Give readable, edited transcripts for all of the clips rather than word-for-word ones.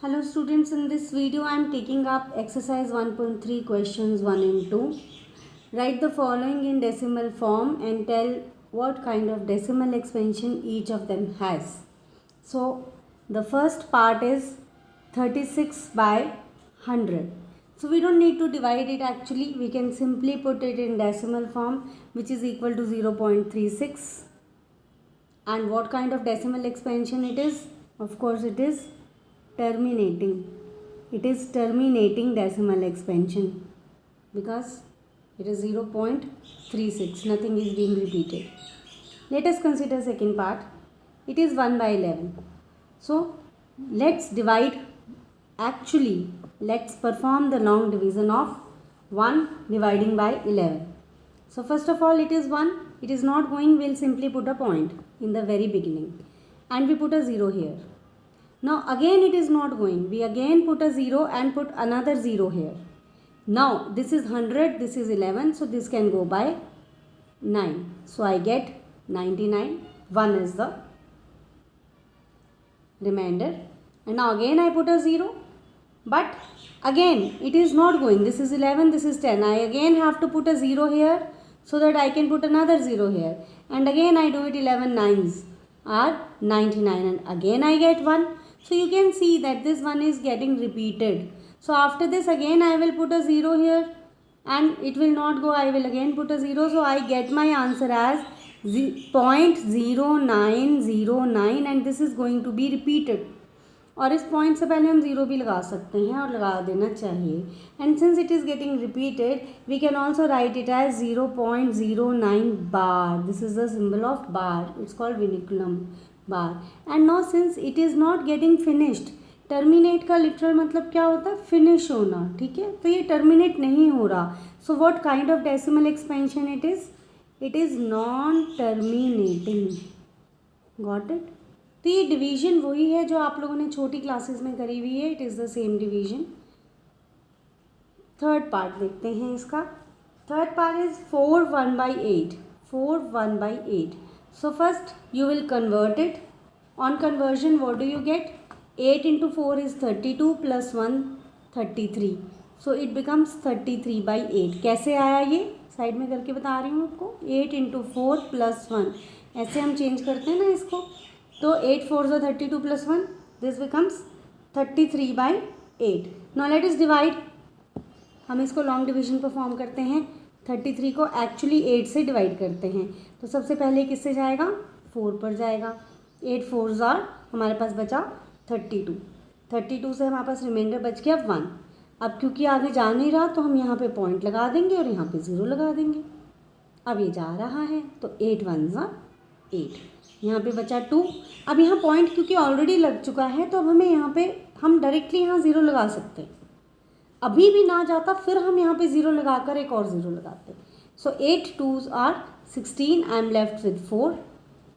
Hello students, in this video I am taking up exercise 1.3 questions 1 and 2. Write the following in decimal form and tell what kind of decimal expansion each of them has. So the first part is 36 by 100. So we don't need to divide it actually, we can simply put it in decimal form, which is equal to 0.36. And what kind of decimal expansion it is? Of course it is terminating. It is terminating decimal expansion because it is 0.36. Nothing is being repeated. Let us consider second part. It is 1 by 11. So let's divide. Actually, let's perform the long division of 1 dividing by 11. So first of all, it is 1. It is not going. We'll simply put a point in the very beginning. And we put a 0 here. Now again it is not going. We again put a 0 and put another 0 here. Now this is 100, this is 11. So this can go by 9. So I get 99. 1 is the remainder. And now again I put a 0. But again it is not going. This is 11, this is 10. I again have to put a 0 here so that I can put another 0 here. And again I do it 11 nines are 99. And again I get 1. So you can see that this one is getting repeated. So after this again I will put a 0 here and it will not go. I will again put a 0. So I get my answer as 0.0909 and this is going to be repeated. और इस point से पहले हम 0 भी लगा सकते हैं और लगा देना चाहिए. And since it is getting repeated we can also write it as 0.09 bar. This is the symbol of bar. It's called vinculum bar. And now since it is not getting finished, terminate का literal मतलब क्या होता है? Finish होना. ठीक है, तो ये टर्मिनेट नहीं हो रहा. So what kind of decimal expansion it is? It is non terminating. Got it? तो ये डिवीजन वही है जो आप लोगों ने छोटी क्लासेस में करी हुई है. It is the same division. Third part देखते हैं इसका. Third part is 4 1 by 8. 4 1 by 8. So first you will convert it. On conversion what do you get? 8 into 4 is 32 plus 1 33. So it becomes 33 by 8. कैसे आया ये? Side में करके बता रही हूँ आपको. 8 into 4 plus 1. ऐसे हम चेंज करते हैं ना इसको. तो 8 4 is 32 plus 1. This becomes 33 by 8. Now let us divide. हम इसको लॉन्ग डिवीजन परफॉर्म करते हैं. 33 को एक्चुअली 8 से डिवाइड करते हैं. तो सबसे पहले किससे जाएगा? 4 पर जाएगा. 8 4s are हमारे पास बचा 32. 32 से हमारे पास रिमाइंडर बच गया 1. अब क्योंकि आगे जा नहीं रहा तो हम यहाँ पे पॉइंट लगा देंगे और यहाँ पे 0 लगा देंगे. अब ये जा रहा है तो 8 1s are 8. यहाँ पे बचा 2. अब यहाँ पॉइंट क्योंकि ऑलरेडी लग चुका है तो अब हमें यहाँ पे हम डायरेक्टली यहाँ 0 लगा सकते हैं. अभी भी ना जाता फिर हम यहाँ पे 0 लगाकर एक और 0 लगाते. सो 8 2s are 16. I am left with 4.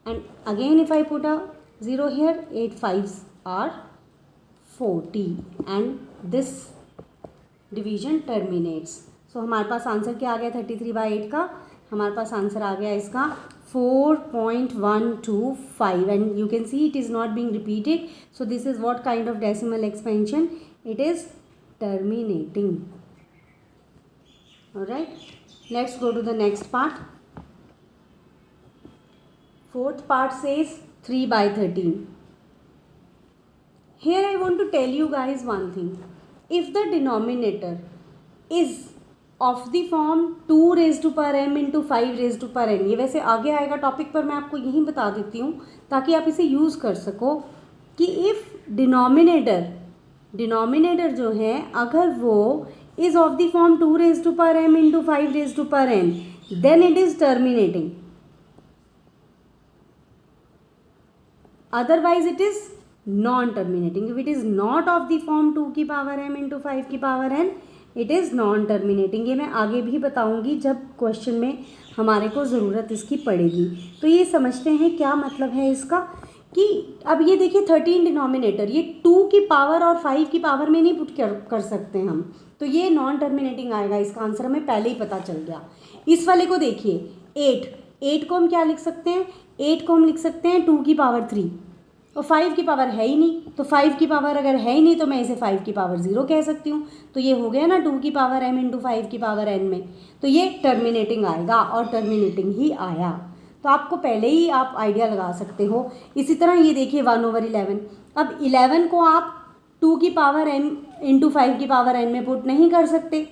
And again if I put a 0 here, 8 5s are 40. And this division terminates. So हमारे पास आंसर क्या आ गया 33 by 8 का? हमारे पास आंसर आ गया इसका 4.125. And you can see it is not being repeated. So this is what kind of decimal expansion? It is terminating. Alright, let's go to the next part. Fourth part says 3 by 13. Here I want to tell you guys one thing. If the denominator is of the form 2 raised to power m into 5 raised to power n, ये वैसे आगे आएगा topic पर, मैं आपको यहीं बता देती हूँ ताकि आप इसे यूज़ कर सको कि इफ़ डिनोमिनेटर जो है अगर वो is of the form 2 raised to power m into 5 raised to power n, then it is terminating. Otherwise it is non-terminating. If it is not of the form 2 की power m into 5 की power n, it is non terminating. ये मैं आगे भी बताऊंगी जब question में हमारे को ज़रूरत इसकी पड़ेगी. तो ये समझते हैं क्या मतलब है इसका कि अब ये देखिए 13 डिनोमिनेटर, ये 2 की पावर और 5 की पावर में नहीं पुट कर सकते हम, तो ये नॉन टर्मिनेटिंग आएगा. इसका आंसर हमें पहले ही पता चल गया. इस वाले को देखिए 8 को हम क्या लिख सकते हैं? 8 को हम लिख सकते हैं 2 की पावर 3. और 5 की पावर है ही नहीं, तो 5 की पावर अगर है ही नहीं तो मैं इसे 5 की पावर 0 कह सकती हूँ। तो ये हो गया ना 2 की पावर m इंटू 5 की पावर n में, तो ये टर्मिनेटिंग आएगा और टर्मिनेटिंग ही आया। तो आपको पहले ही आप आइडिया लगा सकते हो। इसी तरह ये देखिए 1/11, अब 11 को आप 2 की पावर n इंटू 5 की पावर n में पुट नहीं कर सकते,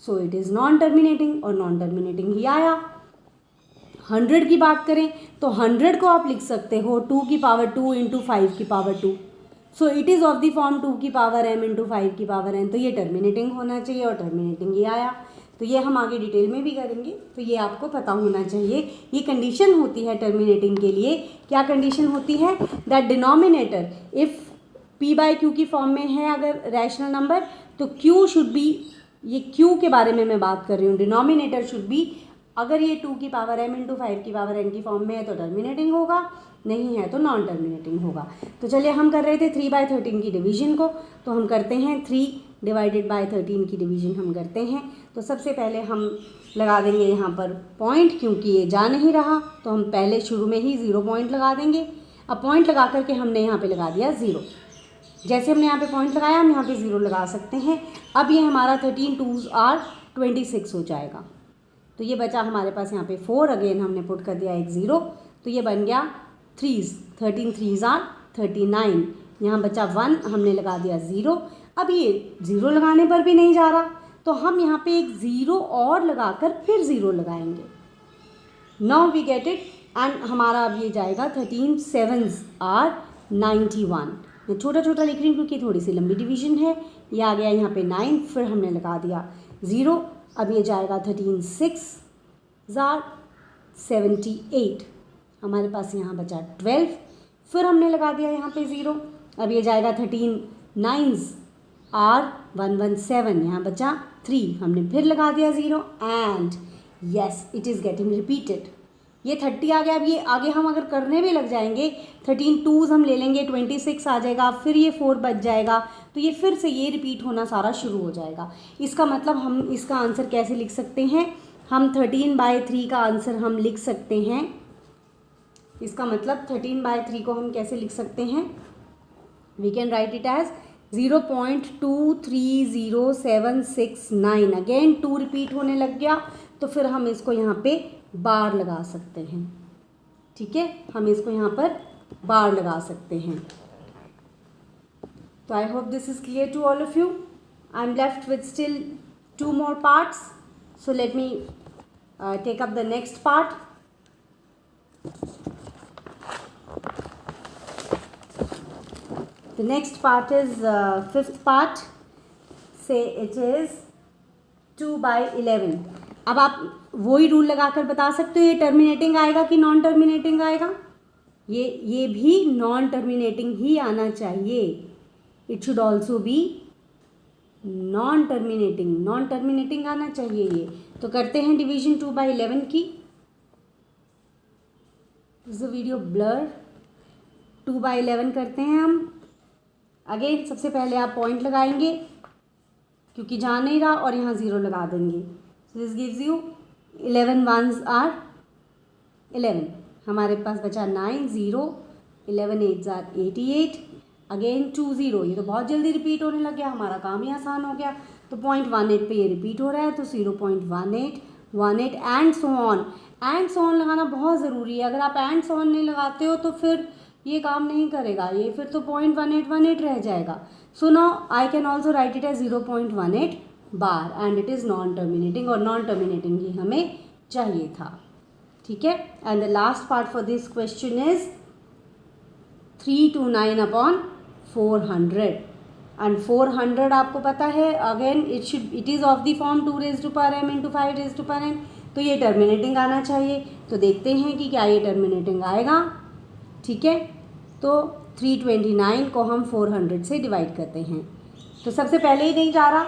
so it is non terminating और नॉन टर्मिनेटिंग ही आया। 100 की बात करें तो 100 को आप लिख सकते हो 2 की पावर 2 इंटू 5 की power 2, so it is of the form 2 की पावर m इंटू 5 की पावर n, तो ये टर्मिनेटिंग होना चाहिए और टर्मिनेटिंग ही आया। तो ये हम आगे डिटेल में भी करेंगे, तो ये आपको पता होना चाहिए। ये कंडीशन होती है टर्मिनेटिंग के लिए। क्या कंडीशन होती है? That denominator if p by Q की फॉर्म में है अगर रैशनल नंबर, तो q शुड बी, ये q के बारे में मैं बात कर रही हूँ, डिनोमिनेटर शुड बी, अगर ये 2 की पावर m इंटू 5 की पावर n की फॉर्म में है तो टर्मिनेटिंग होगा, नहीं है तो नॉन टर्मिनेटिंग होगा। तो चलिए हम कर रहे थे 3/13 की डिवीजन को, तो हम करते हैं 3 डिवाइडेड बाय 13 की डिवीजन हम करते हैं। तो सबसे पहले हम लगा देंगे यहाँ पर पॉइंट, क्योंकि ये जा नहीं रहा तो हम पहले शुरू में ही 0 पॉइंट लगा देंगे। अब पॉइंट लगा करके हमने यहाँ पे लगा दिया 0। जैसे हमने यहाँ पे पॉइंट लगाया हम यहाँ पे 0 लगा सकते हैं। अब ये हमारा 13 2s are 26 हो जाएगा। तो ये बचा हमारे पास यहाँ पे 4, अगेन हमने पुट कर दिया एक 0, तो ये बन गया 3s, 13 3s are 39। यहाँ बचा 1, हमने लगा दिया 0। अब ये 0 लगाने पर भी नहीं जा रहा, तो हम यहाँ पे एक 0 और लगाकर फिर 0 लगाएंगे। Now we get it, and हमारा अब ये जाएगा 13 7s are 91। मैं छोटा छोटा लिख रही हूँ क्योंकि थोड़ी सी लंबी डिवीजन है। ये आ गया यहाँ पे 9, फिर हमने लगा दिया 0। अब ये जाएगा 13 6s are 78, हमारे पास यहाँ बचा 12, फिर हमने लगा दिया यहाँ पे 0। अब ये जाएगा 13 9s are 117, यहाँ बचा 3, हमने फिर लगा दिया 0, and yes it is getting repeated. ये 30 आ गया। अब ये आगे हम अगर करने भी लग जाएंगे, 13 2s हम ले लेंगे, 26 आ जाएगा, फिर ये 4 बच जाएगा, तो ये फिर से ये रिपीट होना सारा शुरू हो जाएगा। इसका मतलब हम इसका आंसर कैसे लिख सकते हैं? हम 13/3 का आंसर हम लिख सकते हैं। इसका मतलब 13/3 को हम कैसे लिख सकते हैं? We can write it as 0.230769। Again 2 repeat होने लग गया, तो फिर हम इसको यहाँ पे बार लगा सकते हैं। ठीक है, हम इसको यहाँ पर बार लगा सकते हैं। तो I hope this is clear to all of you. I am left with still 2 more parts, so let me take up the next part. The next part is 5th part. Say it is 2/11. अब आप वही rule लगाकर बता सकते हो ये terminating आएगा कि नॉन टर्मिनेटिंग आएगा। ये भी नॉन टर्मिनेटिंग ही आना चाहिए। It should also be non terminating आना चाहिए ये। तो करते हैं डिवीजन 2/11 की। Is the video blur? 2/11 करते हैं हम। अगेन सबसे पहले आप पॉइंट लगाएंगे क्योंकि जा नहीं रहा, और यहाँ 0 लगा देंगे। So this gives you 11 1s are 11, हमारे पास बचा 9 0, 11 8s are 88, अगेन 2 0। ये तो बहुत जल्दी रिपीट होने लग गया, हमारा काम ही आसान हो गया। तो 0.18 पे ये रिपीट हो रहा है, तो 0.18 18 and so on. And so on लगाना बहुत ज़रूरी है। अगर आप एंड सो ऑन नहीं लगाते हो तो फिर ये काम नहीं करेगा, ये फिर तो 0.1818 रह जाएगा। So now I can also write it as 0.18 bar, and it is non terminating, और नॉन टर्मिनेटिंग ही हमें चाहिए था। ठीक है, and the last part for this question is 329/400, and 400 आपको पता है again it is of the form 2m into 5n, तो ये टर्मिनेटिंग आना चाहिए। तो देखते हैं कि क्या ये टर्मिनेटिंग आएगा। ठीक है, तो 329 को हम 400 से डिवाइड करते हैं। तो सबसे पहले ही नहीं जा रहा,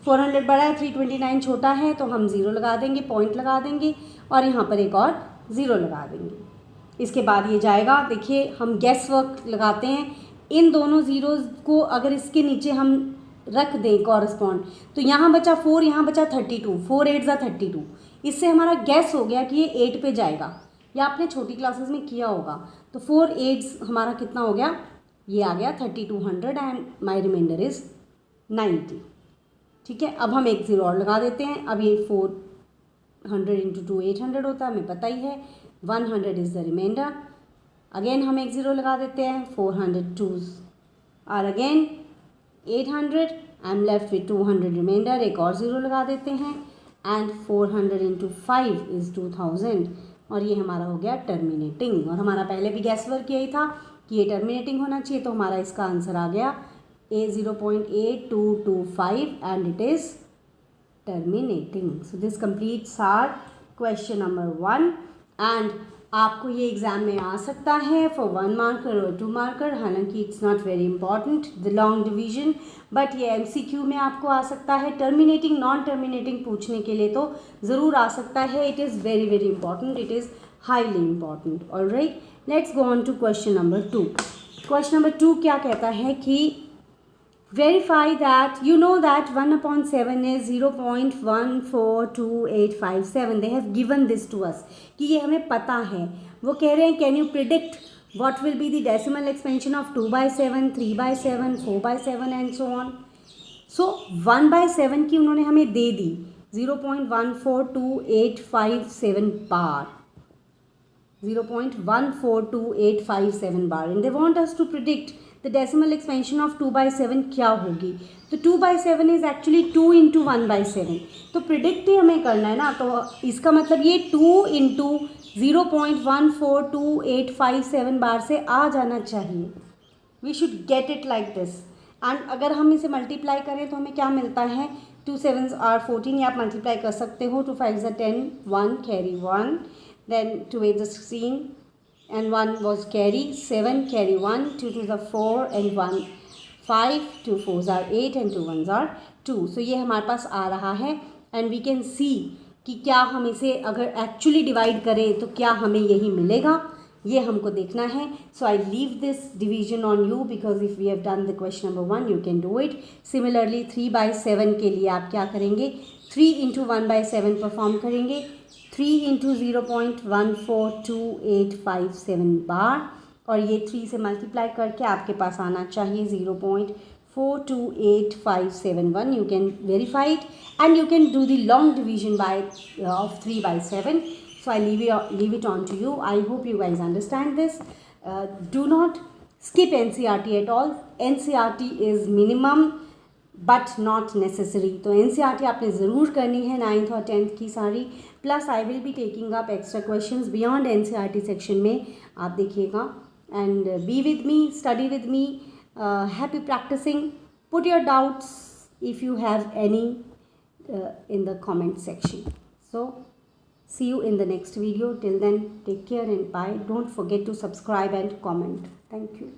400 बड़ा है 329 छोटा है, तो हम 0 लगा देंगे, पॉइंट लगा देंगे, और यहाँ पर एक और 0 लगा देंगे। इसके बाद ये जाएगा। देखिए हम गैस वर्क लगाते हैं, इन दोनों ज़ीरोज़ को अगर इसके नीचे हम रख दें कॉरस्पॉन्ड, तो यहाँ बचा 4, यहाँ बचा 32, 4 8s are 32। इससे हमारा गैस हो गया कि ये 8 पे जाएगा, या आपने छोटी क्लासेस में किया होगा। तो 4 8s हमारा कितना हो गया? ये आ गया 3200 एंड माई रिमाइंडर इज़ 90। ठीक है, अब हम एक ज़ीरो और लगा देते हैं। अब ये 400 इंटू 2 800 होता है, हमें पता ही है। 100 इज़ द रिमाइंडर। अगेन हम एक ज़ीरो लगा देते हैं। 400 2s are again 800। I am left with 200 remainder. एक और ज़ीरो लगा देते हैं एंड 400 इंटू 5 इज़ 2000 और ये हमारा हो गया टर्मिनेटिंग। और हमारा पहले भी गैस वर्क यही था कि ये टर्मिनेटिंग होना चाहिए, तो हमारा इसका आंसर आ गया A 0.8225 and it is terminating. So this completes our question number 1 and आपको ये एग्ज़ाम में आ सकता है फॉर 1 मार्कर और 2 मार्कर। हालांकि it's not very important the long division, but ये MCQ में आपको आ सकता है। टर्मिनेटिंग नॉन टर्मिनेटिंग पूछने के लिए तो ज़रूर आ सकता है। It is very very important, it is highly important. Alright, let's go on to question number 2। Question number 2 क्या कहता है कि verify that you know that 1/7 is 0.142857. They have given this to us कि ये हमें पता है। वो कह रहे हैं can you predict what will be the decimal expansion of 2/7, 3/7, 4/7 and so on. So 1/7 की उन्होंने हमें दे दी 0.142857 बार, 0.142857 बार, and they want us to predict the decimal expansion of 2/7 क्या होगी। तो 2/7 इज़ एक्चुअली 2 इंटू 1/7, तो प्रिडिक्ट ही हमें करना है ना। तो इसका मतलब ये 2 इंटू 0.142857 बार से आ जाना चाहिए। We should get it like this. And अगर हम इसे मल्टीप्लाई करें तो हमें क्या मिलता है, 2 7s are 14, ये आप मल्टीप्लाई कर सकते हो। 2 5s are 10, 1 carry 1, then 2 8s are 16 and 1 was carry, 7 carry 1, 2 2s are 4 and 1 5, 2 4s are 8 and 2 1s are 2। सो ये हमारे पास आ रहा है एंड वी कैन सी कि क्या हम इसे अगर एक्चुअली डिवाइड करें तो क्या हमें यही मिलेगा, ये हमको देखना है। So I leave this division on you because if we have done the question number 1 you can do it. Similarly 3/7 के लिए आप क्या करेंगे, 3 इंटू 1/7 परफॉर्म करेंगे, 3 इंटू 0.142857 बार, और ये 3 से मल्टीप्लाई करके आपके पास आना चाहिए 0.428571। You can verify it and you can do the long division bye of 3/7। So I leave it on to you. I hope you guys understand this. Do not skip NCERT at all. NCERT is minimum but not necessary. तो NCERT आपने ज़रूर करनी है 9th और 10th की सारी। Plus I will be taking up extra questions beyond NCERT section में, आप देखिएगा। And be with me, study with me, happy practising. Put your doubts if you have any in the comment section. So see you in the next video. Till then, take care and bye. Don't forget to subscribe and comment. Thank you.